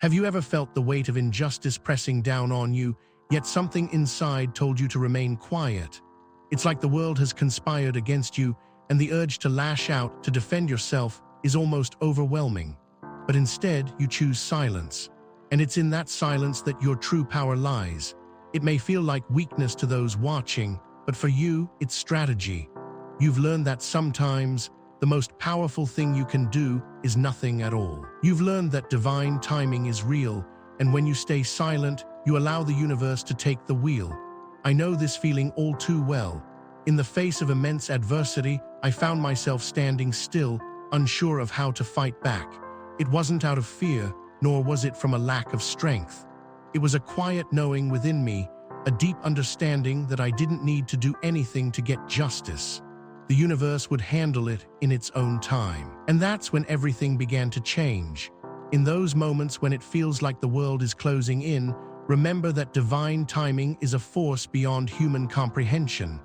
Have you ever felt the weight of injustice pressing down on you, yet something inside told you to remain quiet? It's like the world has conspired against you, and the urge to lash out, to defend yourself, is almost overwhelming. But instead, you choose silence. And it's in that silence that your true power lies. It may feel like weakness to those watching, but for you, it's strategy. You've learned that sometimes, the most powerful thing you can do is nothing at all. You've learned that divine timing is real, and when you stay silent, you allow the universe to take the wheel. I know this feeling all too well. In the face of immense adversity, I found myself standing still, unsure of how to fight back. It wasn't out of fear, nor was it from a lack of strength. It was a quiet knowing within me, a deep understanding that I didn't need to do anything to get justice. The universe would handle it in its own time. And that's when everything began to change. In those moments when it feels like the world is closing in, remember that divine timing is a force beyond human comprehension.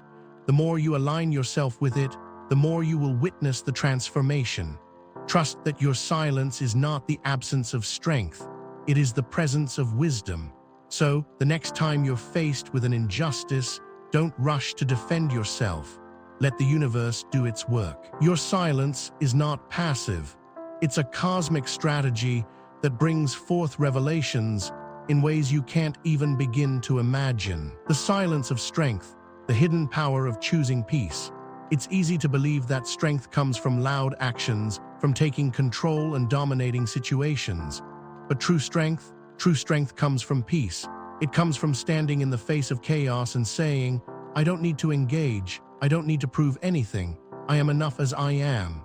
The more you align yourself with it, the more you will witness the transformation. Trust that your silence is not the absence of strength. It is the presence of wisdom. So, the next time you're faced with an injustice, don't rush to defend yourself. Let the universe do its work. Your silence is not passive. It's a cosmic strategy that brings forth revelations in ways you can't even begin to imagine. The silence of strength, the hidden power of choosing peace. It's easy to believe that strength comes from loud actions, from taking control and dominating situations. But true strength comes from peace. It comes from standing in the face of chaos and saying, I don't need to engage. I don't need to prove anything. I am enough as I am.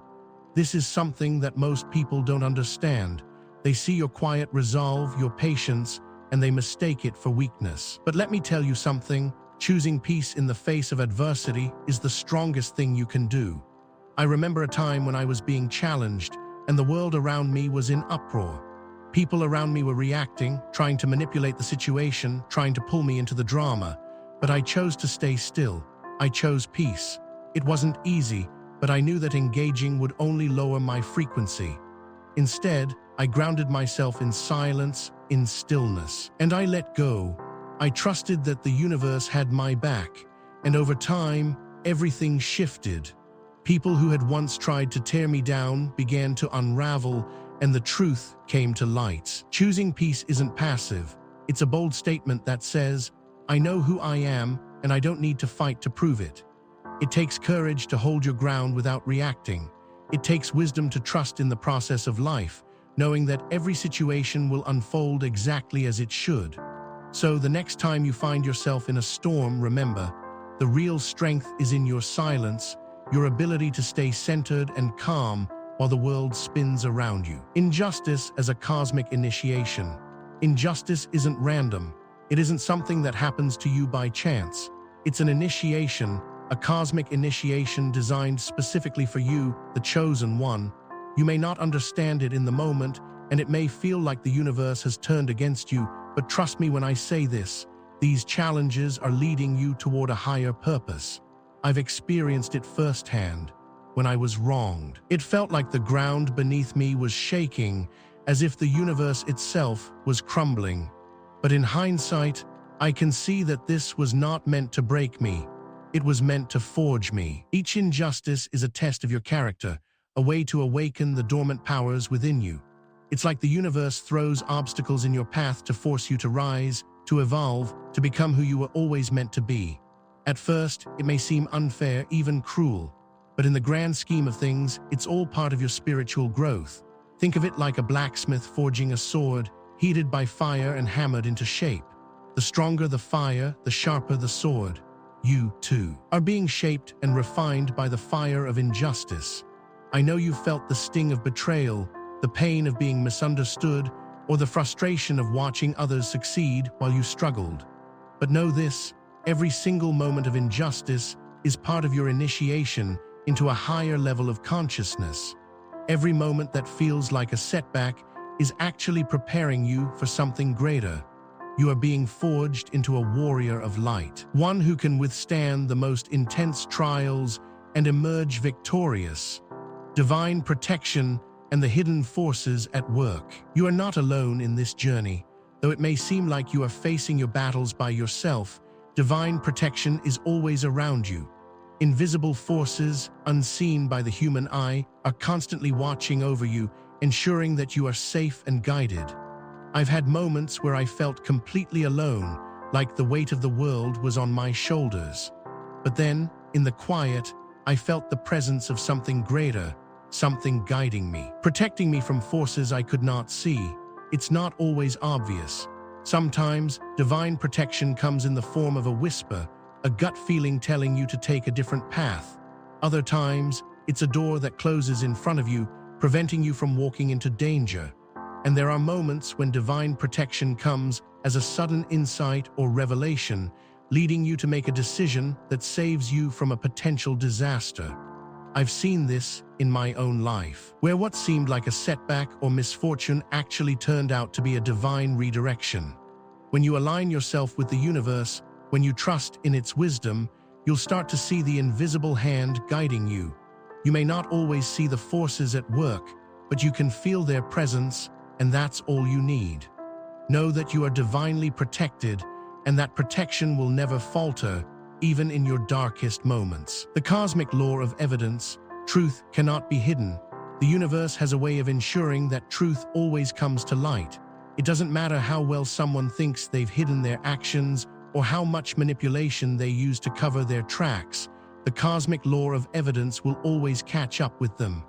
This is something that most people don't understand. They see your quiet resolve, your patience, and they mistake it for weakness. But let me tell you something. Choosing peace in the face of adversity is the strongest thing you can do. I remember a time when I was being challenged, and the world around me was in uproar. People around me were reacting, trying to manipulate the situation, trying to pull me into the drama. But I chose to stay still. I chose peace. It wasn't easy, but I knew that engaging would only lower my frequency. Instead, I grounded myself in silence, in stillness, and I let go. I trusted that the universe had my back, and over time, everything shifted. People who had once tried to tear me down began to unravel, and the truth came to light. Choosing peace isn't passive. It's a bold statement that says, I know who I am, and I don't need to fight to prove it. It takes courage to hold your ground without reacting. It takes wisdom to trust in the process of life, knowing that every situation will unfold exactly as it should. So the next time you find yourself in a storm, remember, the real strength is in your silence, your ability to stay centered and calm while the world spins around you. Injustice as a cosmic initiation. Injustice isn't random. It isn't something that happens to you by chance. It's an initiation, a cosmic initiation designed specifically for you, the chosen one. You may not understand it in the moment, and it may feel like the universe has turned against you, but trust me when I say this, these challenges are leading you toward a higher purpose. I've experienced it firsthand. When I was wronged, it felt like the ground beneath me was shaking, as if the universe itself was crumbling. But in hindsight, I can see that this was not meant to break me. It was meant to forge me. Each injustice is a test of your character, a way to awaken the dormant powers within you. It's like the universe throws obstacles in your path to force you to rise, to evolve, to become who you were always meant to be. At first, it may seem unfair, even cruel. But in the grand scheme of things, it's all part of your spiritual growth. Think of it like a blacksmith forging a sword, heated by fire and hammered into shape. The stronger the fire, the sharper the sword. You, too, are being shaped and refined by the fire of injustice. I know you felt the sting of betrayal, the pain of being misunderstood, or the frustration of watching others succeed while you struggled. But know this, every single moment of injustice is part of your initiation into a higher level of consciousness. Every moment that feels like a setback is actually preparing you for something greater. You are being forged into a warrior of light, one who can withstand the most intense trials and emerge victorious. Divine protection and the hidden forces at work. You are not alone in this journey. Though it may seem like you are facing your battles by yourself, divine protection is always around you. Invisible forces, unseen by the human eye, are constantly watching over you, ensuring that you are safe and guided. I've had moments where I felt completely alone, like the weight of the world was on my shoulders. But then, in the quiet, I felt the presence of something greater, something guiding me, protecting me from forces I could not see. It's not always obvious. Sometimes, divine protection comes in the form of a whisper, a gut feeling telling you to take a different path. Other times, it's a door that closes in front of you, preventing you from walking into danger. And there are moments when divine protection comes as a sudden insight or revelation, leading you to make a decision that saves you from a potential disaster. I've seen this in my own life, where what seemed like a setback or misfortune actually turned out to be a divine redirection. When you align yourself with the universe, when you trust in its wisdom, you'll start to see the invisible hand guiding you. You may not always see the forces at work, but you can feel their presence, and that's all you need. Know that you are divinely protected, and that protection will never falter, even in your darkest moments. The cosmic law of evidence, truth cannot be hidden. The universe has a way of ensuring that truth always comes to light. It doesn't matter how well someone thinks they've hidden their actions or how much manipulation they use to cover their tracks. The cosmic law of evidence will always catch up with them.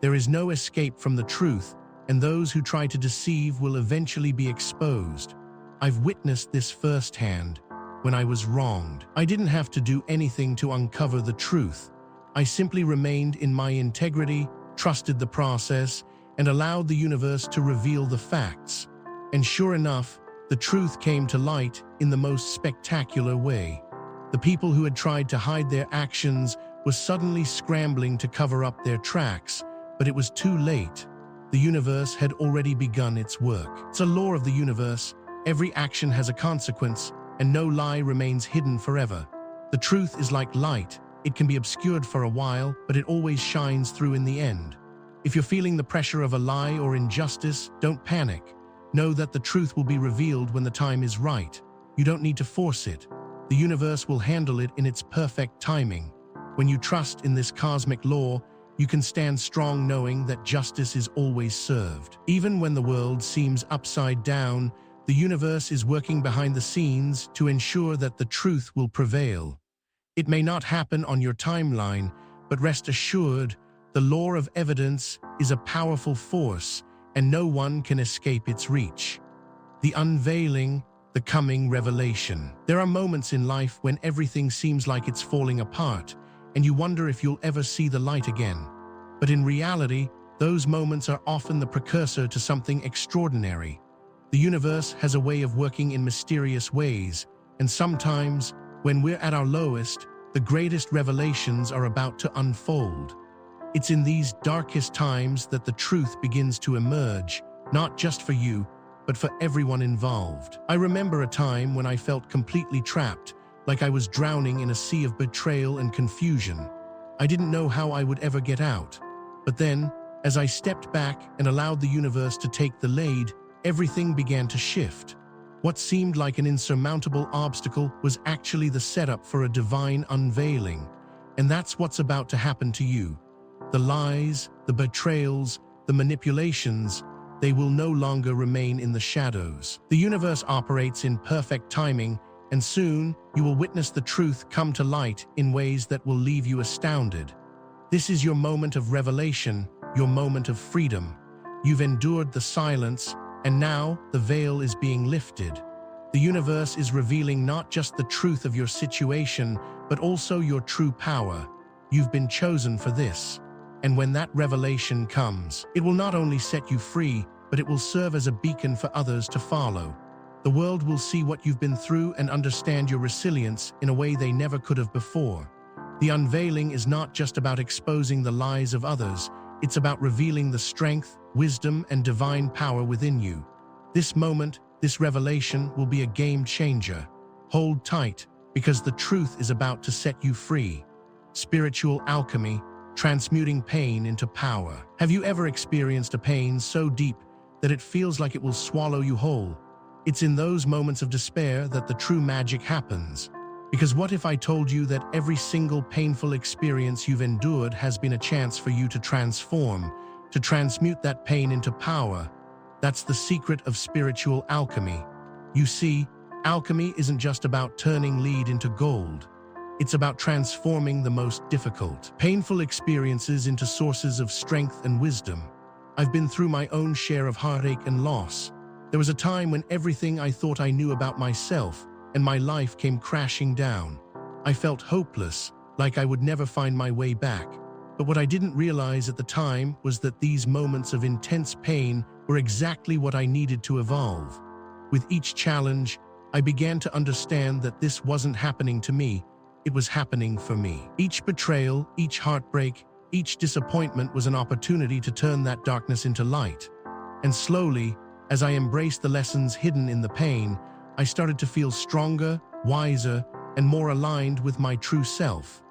There is no escape from the truth, and those who try to deceive will eventually be exposed. I've witnessed this firsthand. When I was wronged, I didn't have to do anything to uncover the truth. I simply remained in my integrity, trusted the process, and allowed the universe to reveal the facts. And sure enough, the truth came to light in the most spectacular way. The people who had tried to hide their actions were suddenly scrambling to cover up their tracks, but it was too late. The universe had already begun its work. It's a law of the universe. Every action has a consequence, and no lie remains hidden forever. The truth is like light. It can be obscured for a while, but it always shines through in the end. If you're feeling the pressure of a lie or injustice, don't panic. Know that the truth will be revealed when the time is right. You don't need to force it. The universe will handle it in its perfect timing. When you trust in this cosmic law, you can stand strong knowing that justice is always served. Even when the world seems upside down, the universe is working behind the scenes to ensure that the truth will prevail. It may not happen on your timeline, but rest assured, the law of evidence is a powerful force, and no one can escape its reach. The unveiling, the coming revelation. There are moments in life when everything seems like it's falling apart, and you wonder if you'll ever see the light again. But in reality, those moments are often the precursor to something extraordinary. The universe has a way of working in mysterious ways, and sometimes, when we're at our lowest, the greatest revelations are about to unfold. It's in these darkest times that the truth begins to emerge, not just for you, but for everyone involved. I remember a time when I felt completely trapped, like I was drowning in a sea of betrayal and confusion. I didn't know how I would ever get out. But then, as I stepped back and allowed the universe to take the lead, everything began to shift. What seemed like an insurmountable obstacle was actually the setup for a divine unveiling. And that's what's about to happen to you. The lies, the betrayals, the manipulations, they will no longer remain in the shadows. The universe operates in perfect timing, and soon you will witness the truth come to light in ways that will leave you astounded. This is your moment of revelation, your moment of freedom. You've endured the silence, and now the veil is being lifted. The universe is revealing not just the truth of your situation, but also your true power. You've been chosen for this. And when that revelation comes, it will not only set you free, but it will serve as a beacon for others to follow. The world will see what you've been through and understand your resilience in a way they never could have before. The unveiling is not just about exposing the lies of others, it's about revealing the strength, wisdom, and divine power within you. This moment, this revelation, will be a game changer. Hold tight, because the truth is about to set you free. Spiritual alchemy, transmuting pain into power. Have you ever experienced a pain so deep that it feels like it will swallow you whole? It's in those moments of despair that the true magic happens. Because what if I told you that every single painful experience you've endured has been a chance for you to transform, to transmute that pain into power? That's the secret of spiritual alchemy. You see, alchemy isn't just about turning lead into gold. It's about transforming the most difficult, painful experiences into sources of strength and wisdom. I've been through my own share of heartache and loss. There was a time when everything I thought I knew about myself and my life came crashing down. I felt hopeless, like I would never find my way back. But what I didn't realize at the time was that these moments of intense pain were exactly what I needed to evolve. With each challenge, I began to understand that this wasn't happening to me, it was happening for me. Each betrayal, each heartbreak, each disappointment was an opportunity to turn that darkness into light. And slowly, as I embraced the lessons hidden in the pain, I started to feel stronger, wiser, and more aligned with my true self.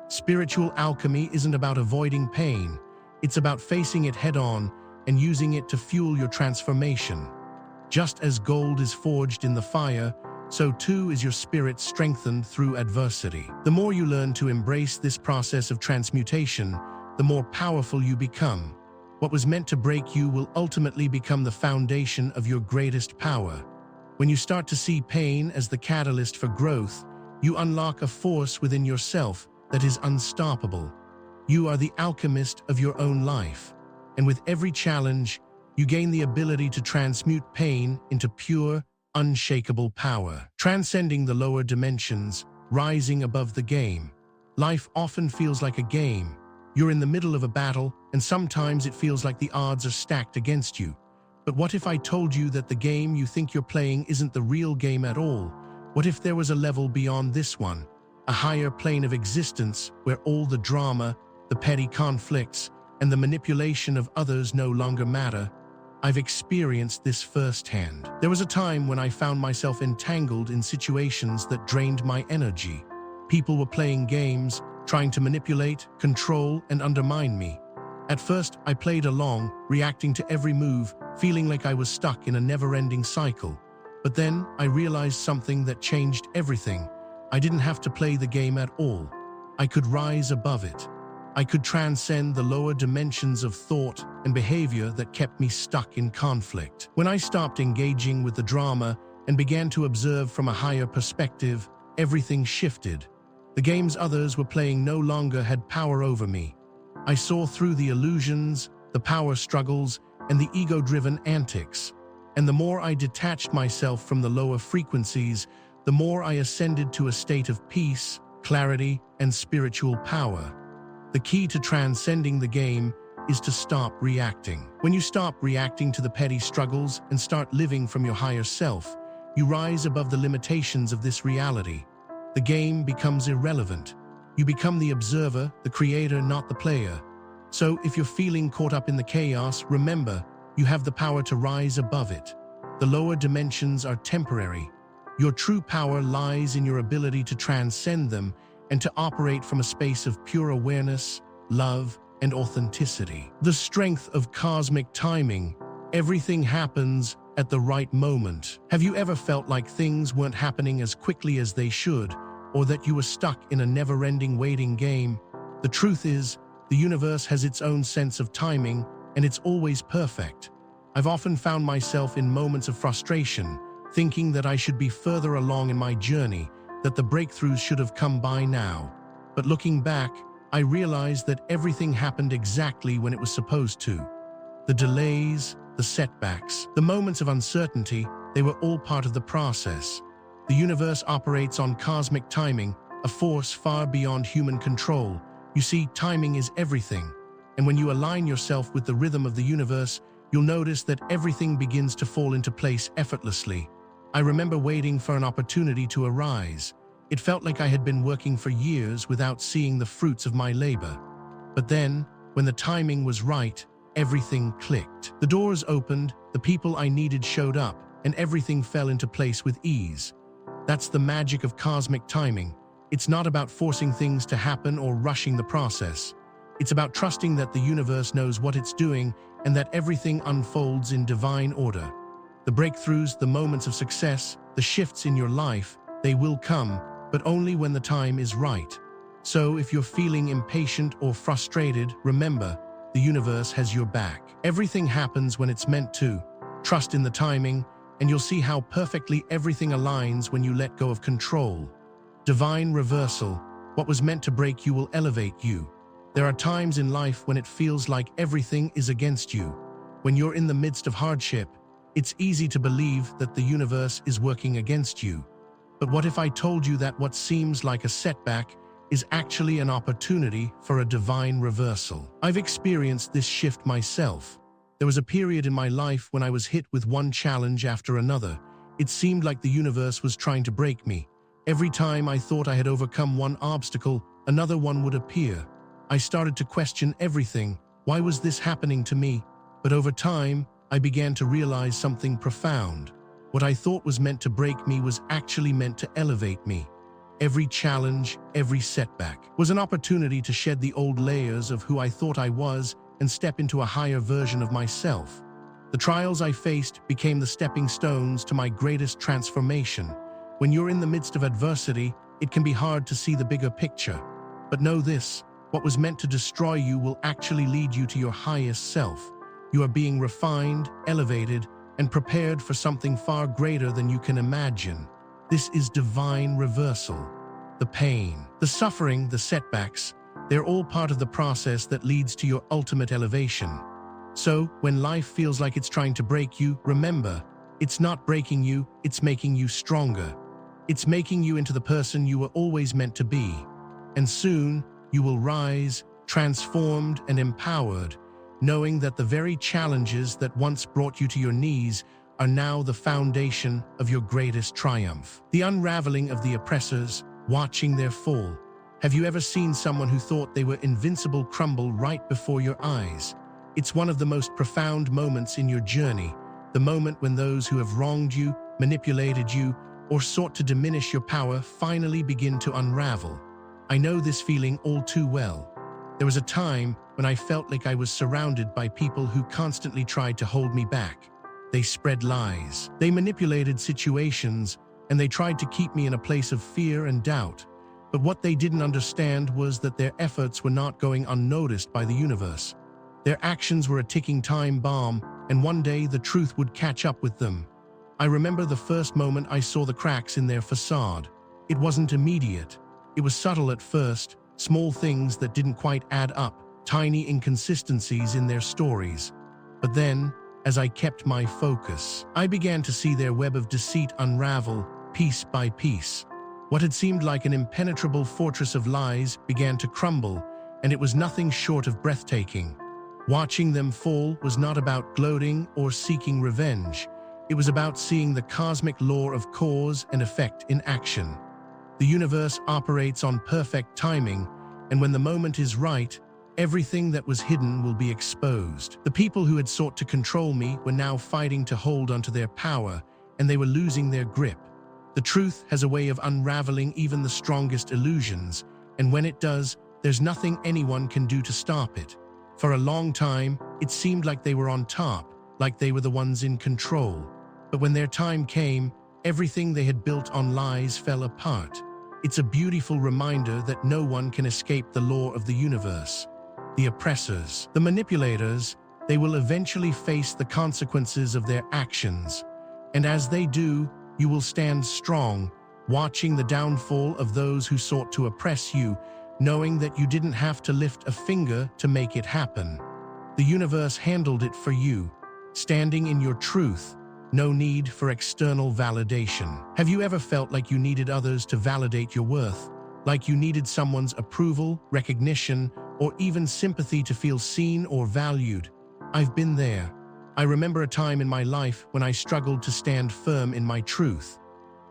Spiritual alchemy isn't about avoiding pain. It's about facing it head-on and using it to fuel your transformation. Just as gold is forged in the fire, so too is your spirit strengthened through adversity. The more you learn to embrace this process of transmutation, the more powerful you become. What was meant to break you will ultimately become the foundation of your greatest power. When you start to see pain as the catalyst for growth, you unlock a force within yourself that is unstoppable. You are the alchemist of your own life. And with every challenge, you gain the ability to transmute pain into pure, unshakable power. Transcending the lower dimensions, rising above the game. Life often feels like a game. You're in the middle of a battle, and sometimes it feels like the odds are stacked against you. But what if I told you that the game you think you're playing isn't the real game at all? What if there was a level beyond this one? A higher plane of existence where all the drama, the petty conflicts, and the manipulation of others no longer matter? I've experienced this firsthand. There was a time when I found myself entangled in situations that drained my energy. People were playing games, trying to manipulate, control, and undermine me. At first, I played along, reacting to every move, feeling like I was stuck in a never-ending cycle. But then, I realized something that changed everything. I didn't have to play the game at all. I could rise above it. I could transcend the lower dimensions of thought and behavior that kept me stuck in conflict. When I stopped engaging with the drama and began to observe from a higher perspective, everything shifted. The games others were playing no longer had power over me. I saw through the illusions, the power struggles, and the ego-driven antics. And the more I detached myself from the lower frequencies, the more I ascended to a state of peace, clarity, and spiritual power. The key to transcending the game is to stop reacting. When you stop reacting to the petty struggles and start living from your higher self, you rise above the limitations of this reality. The game becomes irrelevant. You become the observer, the creator, not the player. So if you're feeling caught up in the chaos, remember, you have the power to rise above it. The lower dimensions are temporary. Your true power lies in your ability to transcend them and to operate from a space of pure awareness, love, and authenticity. The strength of cosmic timing. Everything happens at the right moment. Have you ever felt like things weren't happening as quickly as they should, or that you were stuck in a never-ending waiting game? The truth is, the universe has its own sense of timing, and it's always perfect. I've often found myself in moments of frustration, thinking that I should be further along in my journey, that the breakthroughs should have come by now. But looking back, I realized that everything happened exactly when it was supposed to. The delays, the setbacks, the moments of uncertainty, they were all part of the process. The universe operates on cosmic timing, a force far beyond human control. You see, timing is everything. And when you align yourself with the rhythm of the universe, you'll notice that everything begins to fall into place effortlessly. I remember waiting for an opportunity to arise. It felt like I had been working for years without seeing the fruits of my labor. But then, when the timing was right, everything clicked. The doors opened, the people I needed showed up, and everything fell into place with ease. That's the magic of cosmic timing. It's not about forcing things to happen or rushing the process. It's about trusting that the universe knows what it's doing and that everything unfolds in divine order. The breakthroughs, the moments of success, the shifts in your life, they will come, but only when the time is right. So if you're feeling impatient or frustrated, remember, the universe has your back. Everything happens when it's meant to. Trust in the timing, and you'll see how perfectly everything aligns when you let go of control. Divine reversal. What was meant to break you will elevate you. There are times in life when it feels like everything is against you. When you're in the midst of hardship, it's easy to believe that the universe is working against you. But what if I told you that what seems like a setback is actually an opportunity for a divine reversal? I've experienced this shift myself. There was a period in my life when I was hit with one challenge after another. It seemed like the universe was trying to break me. Every time I thought I had overcome one obstacle, another one would appear. I started to question everything. Why was this happening to me? But over time, I began to realize something profound. What I thought was meant to break me was actually meant to elevate me. Every challenge, every setback was an opportunity to shed the old layers of who I thought I was and step into a higher version of myself. The trials I faced became the stepping stones to my greatest transformation. When you're in the midst of adversity, it can be hard to see the bigger picture. But know this, what was meant to destroy you will actually lead you to your highest self. You are being refined, elevated, and prepared for something far greater than you can imagine. This is divine reversal. The pain, the suffering, the setbacks, they're all part of the process that leads to your ultimate elevation. So, when life feels like it's trying to break you, remember, it's not breaking you, it's making you stronger. It's making you into the person you were always meant to be. And soon, you will rise, transformed and empowered, knowing that the very challenges that once brought you to your knees are now the foundation of your greatest triumph. The unraveling of the oppressors, watching their fall. Have you ever seen someone who thought they were invincible crumble right before your eyes? It's one of the most profound moments in your journey, the moment when those who have wronged you, manipulated you, or sought to diminish your power finally begin to unravel. I know this feeling all too well. There was a time when I felt like I was surrounded by people who constantly tried to hold me back. They spread lies, they manipulated situations, and they tried to keep me in a place of fear and doubt. But what they didn't understand was that their efforts were not going unnoticed by the universe. Their actions were a ticking time bomb, and one day the truth would catch up with them. I remember the first moment I saw the cracks in their facade. It wasn't immediate. It was subtle at first, small things that didn't quite add up, tiny inconsistencies in their stories. But then, as I kept my focus, I began to see their web of deceit unravel, piece by piece. What had seemed like an impenetrable fortress of lies began to crumble, and it was nothing short of breathtaking. Watching them fall was not about gloating or seeking revenge. It was about seeing the cosmic law of cause and effect in action. The universe operates on perfect timing, and when the moment is right, everything that was hidden will be exposed. The people who had sought to control me were now fighting to hold onto their power, and they were losing their grip. The truth has a way of unraveling even the strongest illusions, and when it does, there's nothing anyone can do to stop it. For a long time, it seemed like they were on top, like they were the ones in control. But when their time came, everything they had built on lies fell apart. It's a beautiful reminder that no one can escape the law of the universe. The oppressors, the manipulators, they will eventually face the consequences of their actions. And as they do, you will stand strong, watching the downfall of those who sought to oppress you, knowing that you didn't have to lift a finger to make it happen. The universe handled it for you, standing in your truth. No need for external validation. Have you ever felt like you needed others to validate your worth? Like you needed someone's approval, recognition, or even sympathy to feel seen or valued? I've been there. I remember a time in my life when I struggled to stand firm in my truth.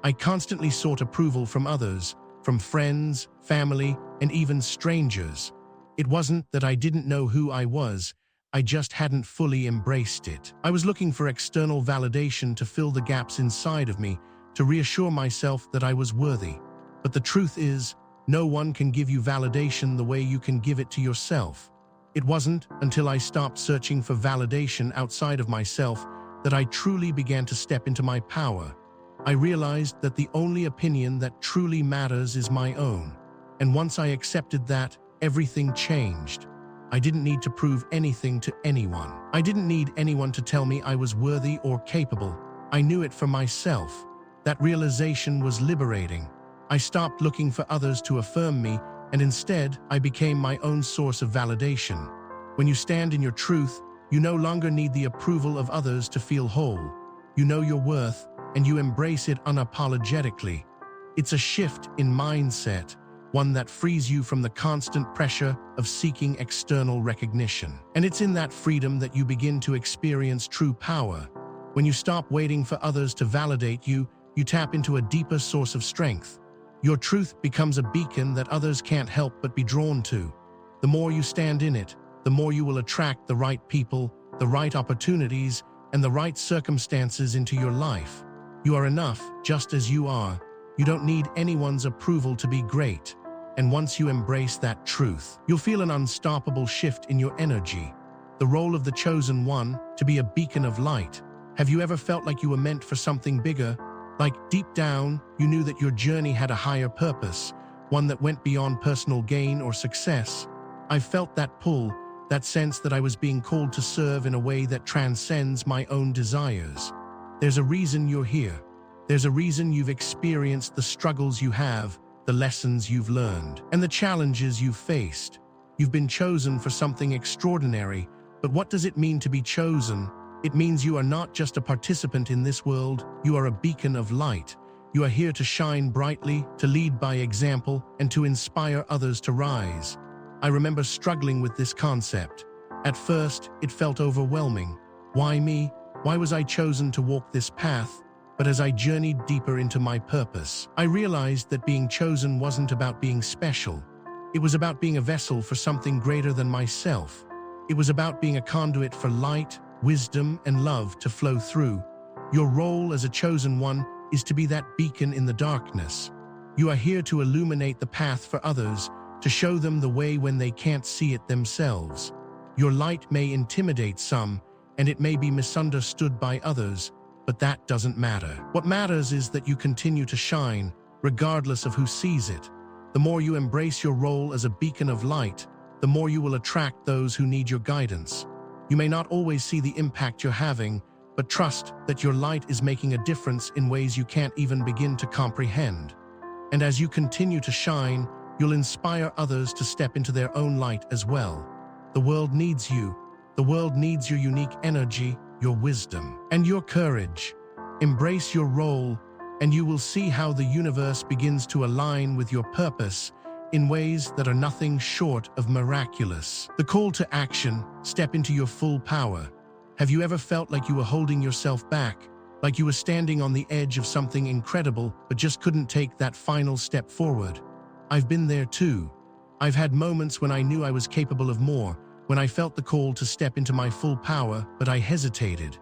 I constantly sought approval from others, from friends, family, and even strangers. It wasn't that I didn't know who I was. I just hadn't fully embraced it. I was looking for external validation to fill the gaps inside of me, to reassure myself that I was worthy. But the truth is, no one can give you validation the way you can give it to yourself. It wasn't until I stopped searching for validation outside of myself that I truly began to step into my power. I realized that the only opinion that truly matters is my own. And once I accepted that, everything changed. I didn't need to prove anything to anyone. I didn't need anyone to tell me I was worthy or capable. I knew it for myself. That realization was liberating. I stopped looking for others to affirm me, and instead, I became my own source of validation. When you stand in your truth, you no longer need the approval of others to feel whole. You know your worth, and you embrace it unapologetically. It's a shift in mindset, one that frees you from the constant pressure of seeking external recognition. And it's in that freedom that you begin to experience true power. When you stop waiting for others to validate you, you tap into a deeper source of strength. Your truth becomes a beacon that others can't help but be drawn to. The more you stand in it, the more you will attract the right people, the right opportunities, and the right circumstances into your life. You are enough, just as you are. You don't need anyone's approval to be great. And once you embrace that truth, you'll feel an unstoppable shift in your energy. The role of the chosen one, to be a beacon of light. Have you ever felt like you were meant for something bigger? Like deep down, you knew that your journey had a higher purpose, one that went beyond personal gain or success. I felt that pull, that sense that I was being called to serve in a way that transcends my own desires. There's a reason you're here. There's a reason you've experienced the struggles you have, the lessons you've learned, and the challenges you've faced. You've been chosen for something extraordinary, but what does it mean to be chosen? It means you are not just a participant in this world, you are a beacon of light. You are here to shine brightly, to lead by example, and to inspire others to rise. I remember struggling with this concept. At first, it felt overwhelming. Why me? Why was I chosen to walk this path? But as I journeyed deeper into my purpose, I realized that being chosen wasn't about being special. It was about being a vessel for something greater than myself. It was about being a conduit for light, wisdom, and love to flow through. Your role as a chosen one is to be that beacon in the darkness. You are here to illuminate the path for others, to show them the way when they can't see it themselves. Your light may intimidate some, and it may be misunderstood by others, but that doesn't matter. What matters is that you continue to shine, regardless of who sees it. The more you embrace your role as a beacon of light, the more you will attract those who need your guidance. You may not always see the impact you're having, but trust that your light is making a difference in ways you can't even begin to comprehend. And as you continue to shine, you'll inspire others to step into their own light as well. The world needs you. The world needs your unique energy, your wisdom, and your courage. Embrace your role, and you will see how the universe begins to align with your purpose in ways that are nothing short of miraculous. The call to action: step into your full power. Have you ever felt like you were holding yourself back, like you were standing on the edge of something incredible but just couldn't take that final step forward? I've been there too. I've had moments when I knew I was capable of more, when I felt the call to step into my full power, but I hesitated.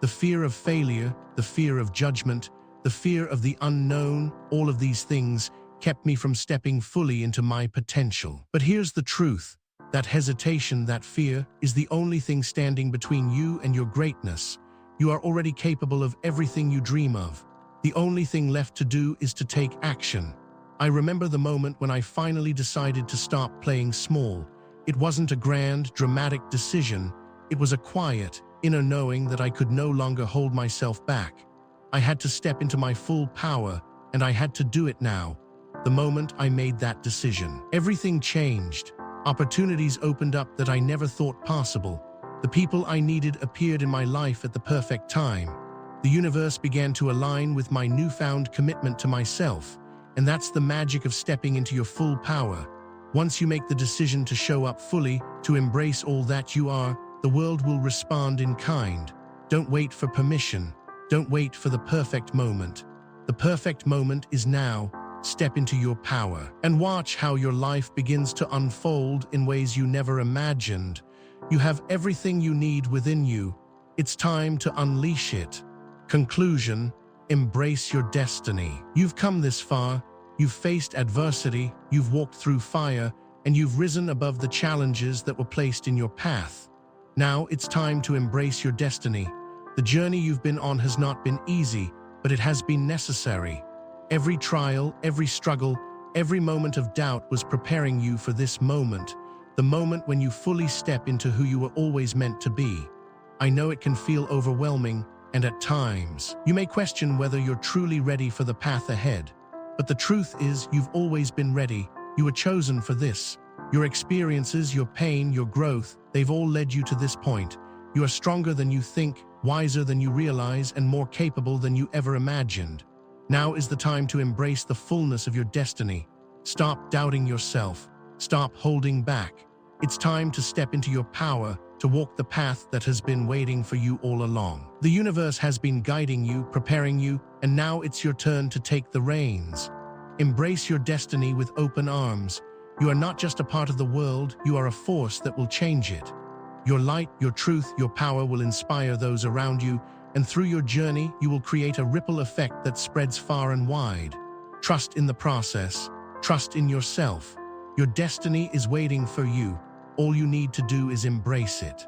The fear of failure, the fear of judgment, the fear of the unknown, all of these things kept me from stepping fully into my potential. But here's the truth. That hesitation, that fear, is the only thing standing between you and your greatness. You are already capable of everything you dream of. The only thing left to do is to take action. I remember the moment when I finally decided to stop playing small. It wasn't a grand, dramatic decision. It was a quiet, inner knowing that I could no longer hold myself back. I had to step into my full power, and I had to do it now. The moment I made that decision, everything changed. Opportunities opened up that I never thought possible. The people I needed appeared in my life at the perfect time. The universe began to align with my newfound commitment to myself, and that's the magic of stepping into your full power. Once you make the decision to show up fully, to embrace all that you are, the world will respond in kind. Don't wait for permission. Don't wait for the perfect moment. The perfect moment is now. Step into your power and watch how your life begins to unfold in ways you never imagined. You have everything you need within you. It's time to unleash it. Conclusion: embrace your destiny. You've come this far. You've faced adversity. You've walked through fire, and you've risen above the challenges that were placed in your path. Now it's time to embrace your destiny. The journey you've been on has not been easy, but it has been necessary. Every trial, every struggle, every moment of doubt was preparing you for this moment, the moment when you fully step into who you were always meant to be. I know it can feel overwhelming, and at times, you may question whether you're truly ready for the path ahead. But the truth is, you've always been ready. You were chosen for this. Your experiences, your pain, your growth, they've all led you to this point. You are stronger than you think, wiser than you realize, and more capable than you ever imagined. Now is the time to embrace the fullness of your destiny. Stop doubting yourself. Stop holding back. It's time to step into your power, to walk the path that has been waiting for you all along. The universe has been guiding you, preparing you, and now it's your turn to take the reins. Embrace your destiny with open arms. You are not just a part of the world, you are a force that will change it. Your light, your truth, your power will inspire those around you, and through your journey, you will create a ripple effect that spreads far and wide. Trust in the process. Trust in yourself. Your destiny is waiting for you. All you need to do is embrace it.